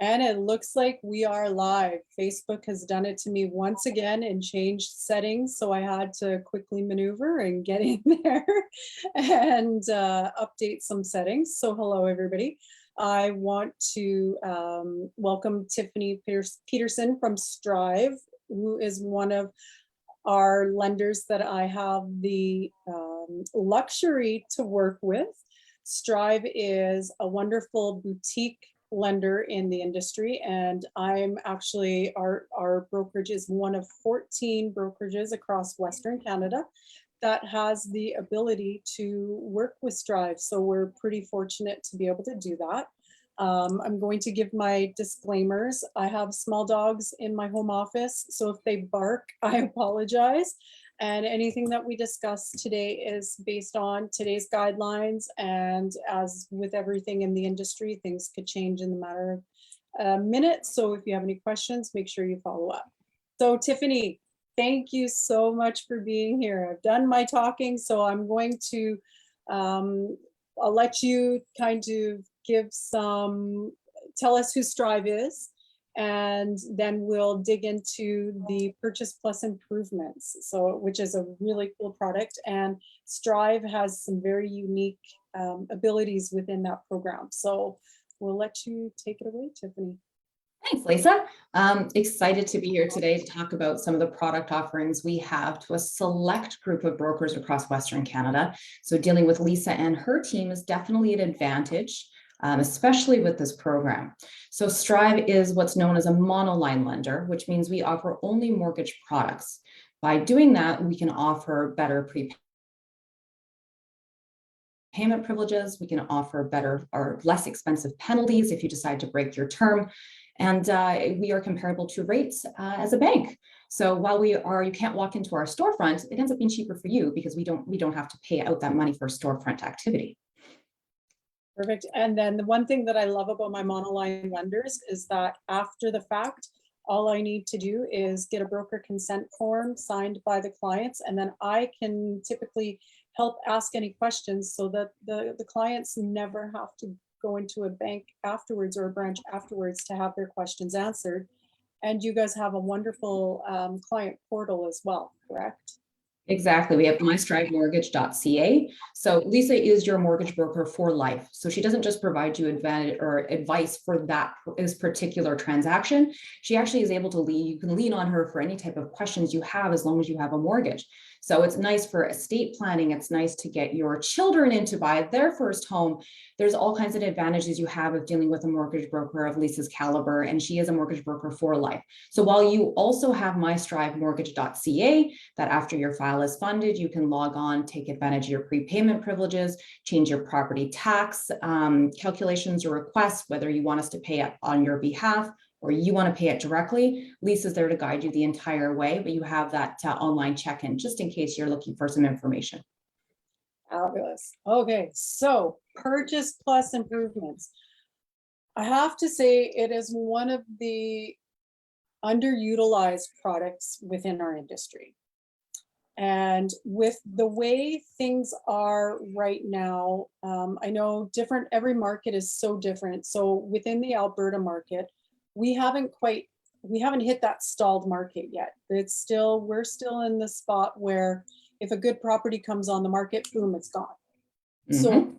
And it looks like we are live. Facebook has done it to me once again and changed settings. So I had to quickly maneuver and get in there and update some settings. So hello, everybody. I want to welcome Tiffany Peterson from Strive, who is one of our lenders that I have the luxury to work with. Strive is a wonderful boutique lender in the industry, and I'm actually, our brokerage is one of 14 brokerages across Western Canada that has the ability to work with Strive. So we're pretty fortunate to be able to do that. I'm going to give my disclaimers. I have small dogs in my home office, so if they bark, I apologize. And anything that we discuss today is based on today's guidelines. And as with everything in the industry, things could change in the matter of a minute. So if you have any questions, make sure you follow up. So Tiffany, thank you so much for being here. I've done my talking, so I'm going to, I'll let you kind of give tell us who Strive is, and then we'll dig into the Purchase Plus improvements, so which is a really cool product, and Strive has some very unique abilities within that program. So we'll let you take it away, Tiffany. Thanks, Lisa. Excited to be here today to talk about some of the product offerings we have to a select group of brokers across Western Canada. So dealing with Lisa and her team is definitely an advantage, especially with this program. So Strive is what's known as a monoline lender, which means we offer only mortgage products. By doing that, we can offer better prepayment privileges. We can offer better or less expensive penalties if you decide to break your term. And we are comparable to rates as a bank. So while you can't walk into our storefront, it ends up being cheaper for you because we don't have to pay out that money for storefront activity. Perfect. And then the one thing that I love about my monoline lenders is that after the fact, all I need to do is get a broker consent form signed by the clients, and then I can typically help ask any questions so that the clients never have to go into a bank afterwards or a branch afterwards to have their questions answered. And you guys have a wonderful client portal as well, correct? Exactly. We have mystrivemortgage.ca. So Lisa is your mortgage broker for life. So she doesn't just provide you advice for this particular transaction. She actually is able to you can lean on her for any type of questions you have as long as you have a mortgage. So it's nice for estate planning. It's nice to get your children in to buy their first home. There's all kinds of advantages you have of dealing with a mortgage broker of Lisa's caliber, and she is a mortgage broker for life. So while you also have mystrivemortgage.ca, that after your file is funded, you can log on, take advantage of your prepayment privileges, change your property tax calculations or requests, whether you want us to pay it on your behalf or you want to pay it directly. Lisa's there to guide you the entire way, but you have that online check-in just in case you're looking for some information. Fabulous. Okay, so Purchase Plus improvements. I have to say it is one of the underutilized products within our industry. And with the way things are right now, I know every market is so different. So within the Alberta market, we haven't hit that stalled market yet. We're still in the spot where if a good property comes on the market, boom, it's gone. Mm-hmm. So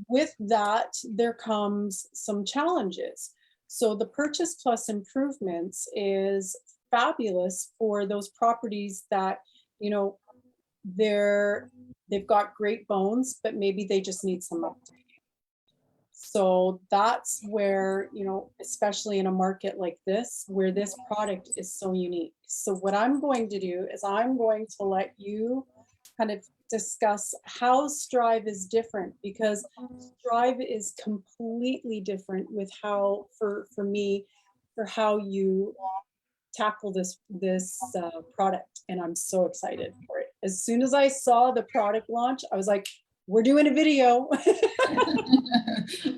with that, there comes some challenges. So the Purchase Plus improvements is fabulous for those properties that, you know, they've got great bones, but maybe they just need some updating. So that's where, you know, especially in a market like this, where this product is so unique. So what I'm going to do is I'm going to let you kind of discuss how Strive is different, because Strive is completely different with how, for me, for how you tackle this product. And I'm so excited for it. As soon as I saw the product launch, I was like, we're doing a video.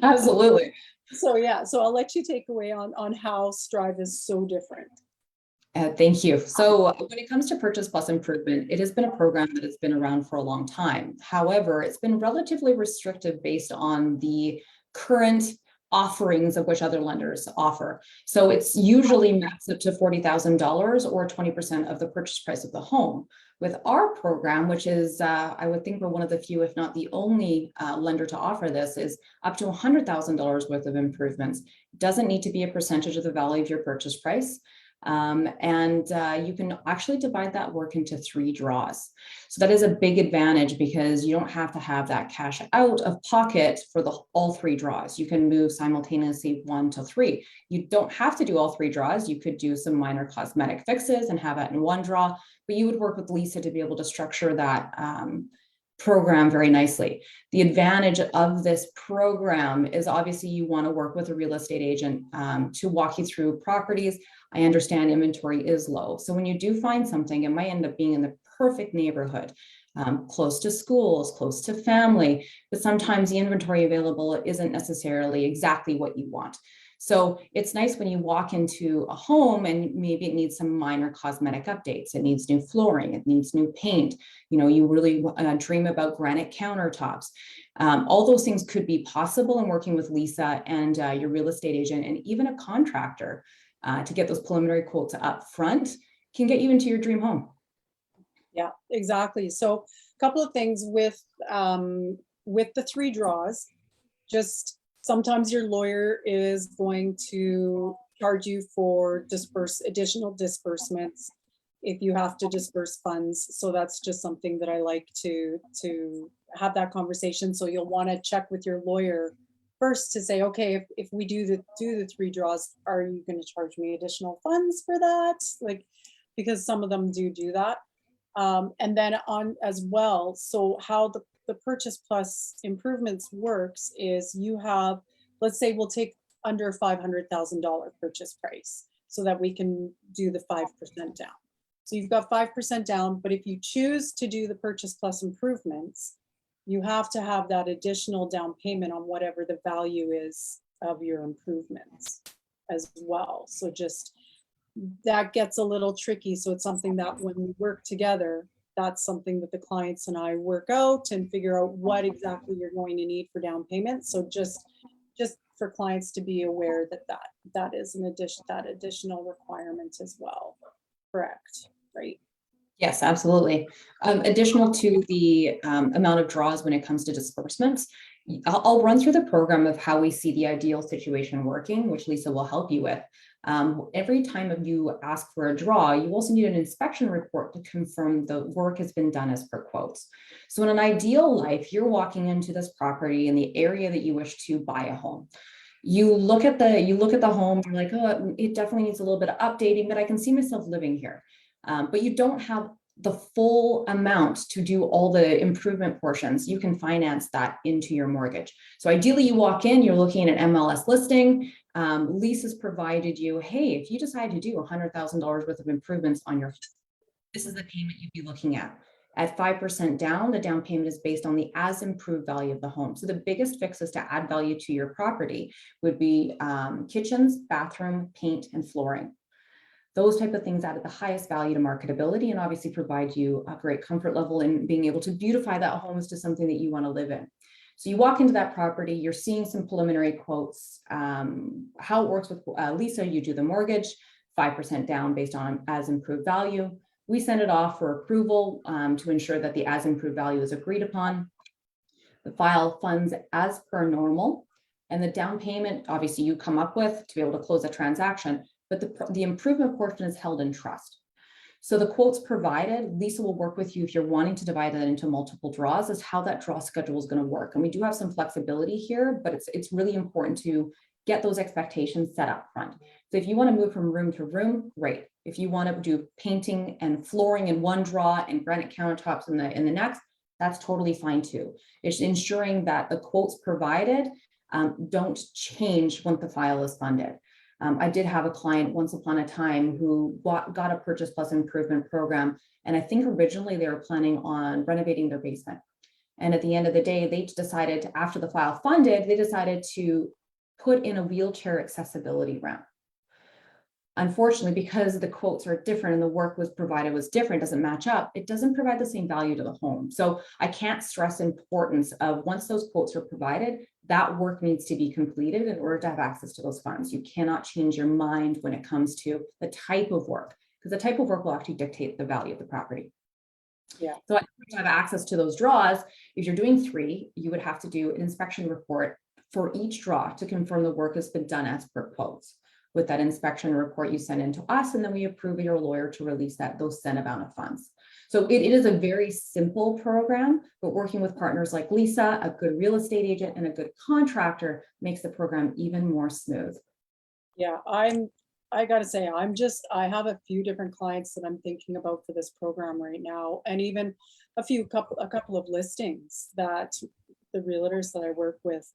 Absolutely. So yeah, so I'll let you take away on how Strive is so different. Thank you. So when it comes to Purchase Plus improvement, it has been a program that has been around for a long time. However, it's been relatively restrictive based on the current offerings of which other lenders offer. So it's usually max up to $40,000 or 20% of the purchase price of the home. With our program, which is, I would think we're one of the few, if not the only lender to offer this, is up to $100,000 worth of improvements. It doesn't need to be a percentage of the value of your purchase price. You can actually divide that work into 3 draws. So that is a big advantage because you don't have to have that cash out of pocket for all 3 draws. You can move simultaneously 1 to 3. You don't have to do all 3 draws. You could do some minor cosmetic fixes and have that in 1 draw, but you would work with Lisa to be able to structure that program very nicely. The advantage of this program is obviously you want to work with a real estate agent to walk you through properties. I understand inventory is low. So when you do find something, it might end up being in the perfect neighborhood, close to schools, close to family, but sometimes the inventory available isn't necessarily exactly what you want. So it's nice when you walk into a home and maybe it needs some minor cosmetic updates. It needs new flooring, it needs new paint. You know, you really dream about granite countertops. All those things could be possible in working with Lisa and your real estate agent and even a contractor to get those preliminary quotes up front can get you into your dream home. Yeah, exactly. So a couple of things with the 3 draws. Just sometimes your lawyer is going to charge you for additional disbursements if you have to disperse funds. So that's just something that I like to have that conversation. So you'll want to check with your lawyer first to say, okay, if we do the 3 draws, are you going to charge me additional funds for that? Like, because some of them do that. And then on as well, so how the purchase plus improvements works is you have, let's say we'll take under $500,000 purchase price so that we can do the 5% down. So you've got 5% down, but if you choose to do the purchase plus improvements, you have to have that additional down payment on whatever the value is of your improvements as well. So just that gets a little tricky. So it's something that when we work together, that's something that the clients and I work out and figure out what exactly you're going to need for down payment. So just for clients to be aware that is an additional requirement as well. Correct, right? Yes, absolutely. Additional to the amount of draws when it comes to disbursements, I'll run through the program of how we see the ideal situation working, which Lisa will help you with. Every time you ask for a draw, you also need an inspection report to confirm the work has been done as per quotes. So in an ideal life, you're walking into this property in the area that you wish to buy a home. You look at the home, you're like, oh, it definitely needs a little bit of updating, but I can see myself living here. But you don't have the full amount to do all the improvement portions. You can finance that into your mortgage. So ideally you walk in, you're looking at an MLS listing. Lisa's provided you, hey, if you decide to do $100,000 worth of improvements on your, this is the payment you'd be looking at. At 5% down, the down payment is based on the as improved value of the home. So the biggest fixes to add value to your property would be kitchens, bathroom, paint, and flooring. Those type of things add at the highest value to marketability and obviously provide you a great comfort level in being able to beautify that home to something that you want to live in. So you walk into that property, you're seeing some preliminary quotes. How it works with Lisa, you do the mortgage, 5% down based on as improved value. We send it off for approval to ensure that the as improved value is agreed upon. The file funds as per normal, and the down payment, obviously you come up with to be able to close a transaction, but the improvement portion is held in trust. So the quotes provided, Lisa will work with you if you're wanting to divide that into multiple draws as how that draw schedule is going to work. And we do have some flexibility here, but it's really important to get those expectations set up front. So if you want to move from room to room, great. If you want to do painting and flooring in one draw and granite countertops in the next, that's totally fine too. It's ensuring that the quotes provided don't change once the file is funded. I did have a client once upon a time who got a purchase plus improvement program. And I think originally they were planning on renovating their basement. And at the end of the day, they decided after the file funded, they decided to put in a wheelchair accessibility ramp. Unfortunately, because the quotes are different and the work was provided was different, doesn't match up, it doesn't provide the same value to the home. So I can't stress importance of once those quotes are provided, that work needs to be completed in order to have access to those funds. You cannot change your mind when it comes to the type of work, because the type of work will actually dictate the value of the property. Yeah. So to have access to those draws, if you're doing 3, you would have to do an inspection report for each draw to confirm the work has been done as per quotes. With that inspection report, you send in to us, and then we approve your lawyer to release those said amount of funds. So it is a very simple program, but working with partners like Lisa, a good real estate agent, and a good contractor makes the program even more smooth. Yeah, I gotta say, I have a few different clients that I'm thinking about for this program right now, and even a couple of listings that the realtors that I work with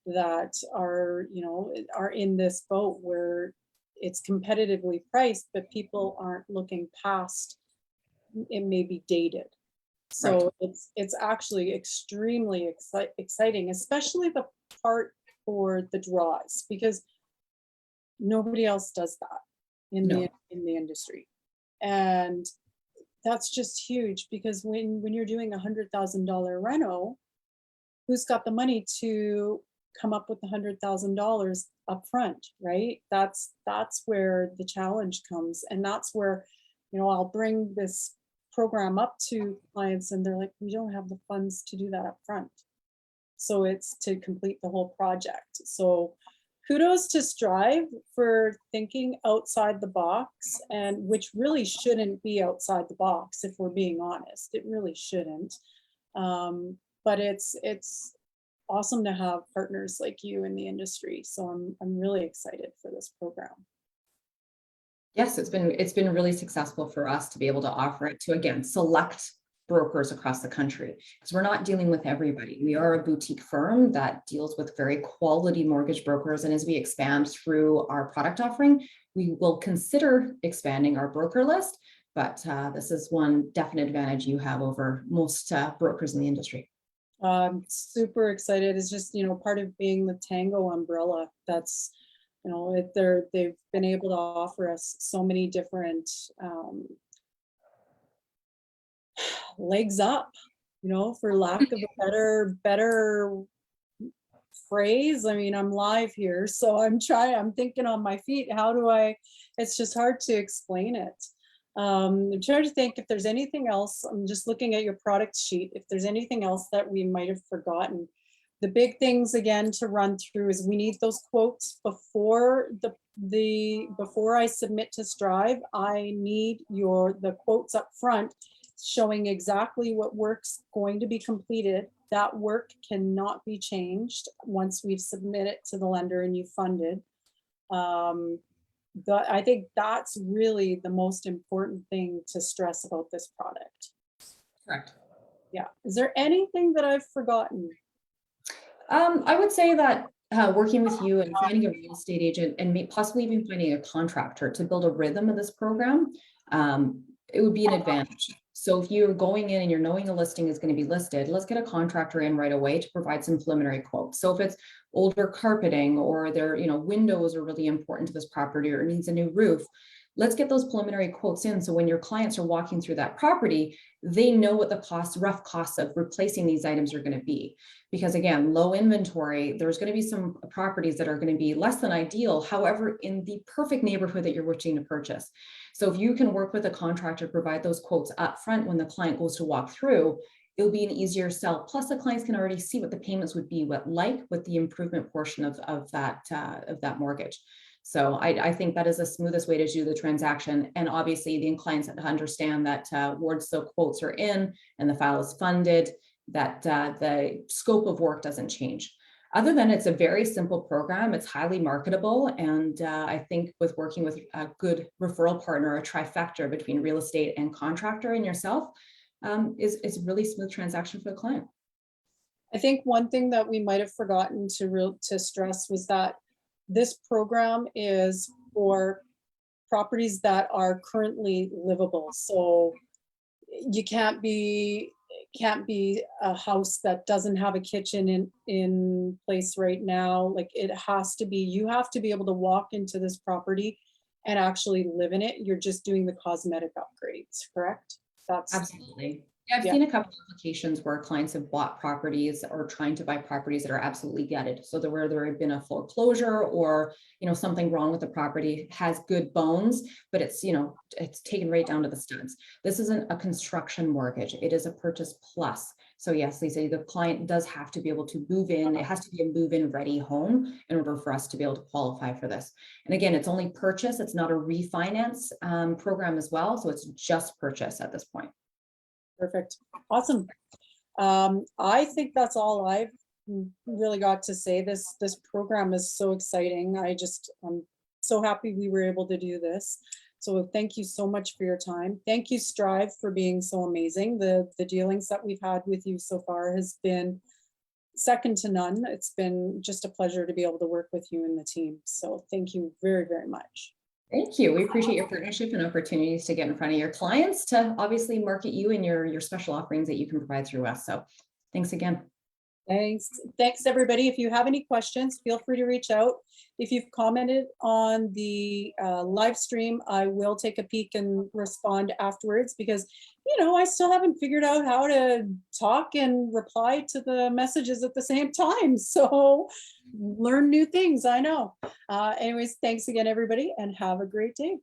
that are, are in this boat where it's competitively priced, but people aren't looking past, it may be dated. Right. So it's actually extremely exciting, especially the part for the draws, because nobody else does that No. in the industry. And that's just huge, because when you're doing $100,000 reno, who's got the money to come up with $100,000 up front, right? That's where the challenge comes. And that's where, I'll bring this program up to clients and they're like, we don't have the funds to do that up front. So it's to complete the whole project. So kudos to Strive for thinking outside the box, and which really shouldn't be outside the box, if we're being honest. It really shouldn't. But it's awesome to have partners like you in the industry. So I'm really excited for this program. Yes, it's been really successful for us to be able to offer it to, again, select brokers across the country, because we're not dealing with everybody. We are a boutique firm that deals with very quality mortgage brokers. And as we expand through our product offering, we will consider expanding our broker list. But this is one definite advantage you have over most brokers in the industry. Super excited. It's just, part of being the Tango umbrella. That's, they've been able to offer us so many different legs up, for lack of a better phrase. I mean, I'm live here, so I'm thinking on my feet, it's just hard to explain it. I'm trying to think if there's anything else. I'm just looking at your product sheet, if there's anything else that we might have forgotten. The big things again to run through is we need those quotes before before I submit to Strive. I need the quotes up front showing exactly what work's going to be completed. That work cannot be changed once we've submitted to the lender and you funded. I think that's really the most important thing to stress about this product. Correct. Yeah. Is there anything that I've forgotten? I would say that working with you and finding a real estate agent and possibly even finding a contractor to build a rhythm of this program, it would be an advantage. So if you're going in and you're knowing a listing is going to be listed, let's get a contractor in right away to provide some preliminary quotes. So if it's older carpeting or their, windows are really important to this property or it needs a new roof, let's get those preliminary quotes in. So when your clients are walking through that property, they know what the rough costs of replacing these items are going to be. Because again, low inventory, there's going to be some properties that are going to be less than ideal. However, in the perfect neighborhood that you're wishing to purchase. So if you can work with a contractor, provide those quotes up front when the client goes to walk through, it'll be an easier sell. Plus the clients can already see what the payments would be with the improvement portion of that mortgage. So I think that is the smoothest way to do the transaction. And obviously the clients understand that once the quotes are in and the file is funded, that the scope of work doesn't change. Other than it's a very simple program, it's highly marketable. And I think with working with a good referral partner, a trifecta between real estate and contractor and yourself, is a really smooth transaction for the client. I think one thing that we might have forgotten to stress was that this program is for properties that are currently livable. So you can't be a house that doesn't have a kitchen in place right now. Like it has to be, you have to be able to walk into this property and actually live in it. You're just doing the cosmetic upgrades, correct? That's, Absolutely. Yeah, I've yeah, seen a couple of applications where clients have bought properties or trying to buy properties that are absolutely gutted. So where there had been a foreclosure or, something wrong with the property, has good bones, but it's, it's taken right down to the studs. This isn't a construction mortgage. It is a purchase plus. So yes, Lisa, the client does have to be able to move in. It has to be a move-in ready home in order for us to be able to qualify for this. And again, it's only purchase. It's not a refinance program as well. So it's just purchase at this point. perfect. Awesome. I think that's all I've really got to say. This program is so exciting. I'm so happy we were able to do this. So thank you so much for your time. Thank you, Strive, for being so amazing. The dealings that we've had with you so far has been second to none. It's been just a pleasure to be able to work with you and the team. So thank you very, very much. Thank you. We appreciate your partnership and opportunities to get in front of your clients to obviously market you and your special offerings that you can provide through us. So thanks again. Thanks. Thanks, everybody. If you have any questions, feel free to reach out. If you've commented on the live stream, I will take a peek and respond afterwards because, I still haven't figured out how to talk and reply to the messages at the same time. So learn new things, I know. Anyways, thanks again, everybody, and have a great day.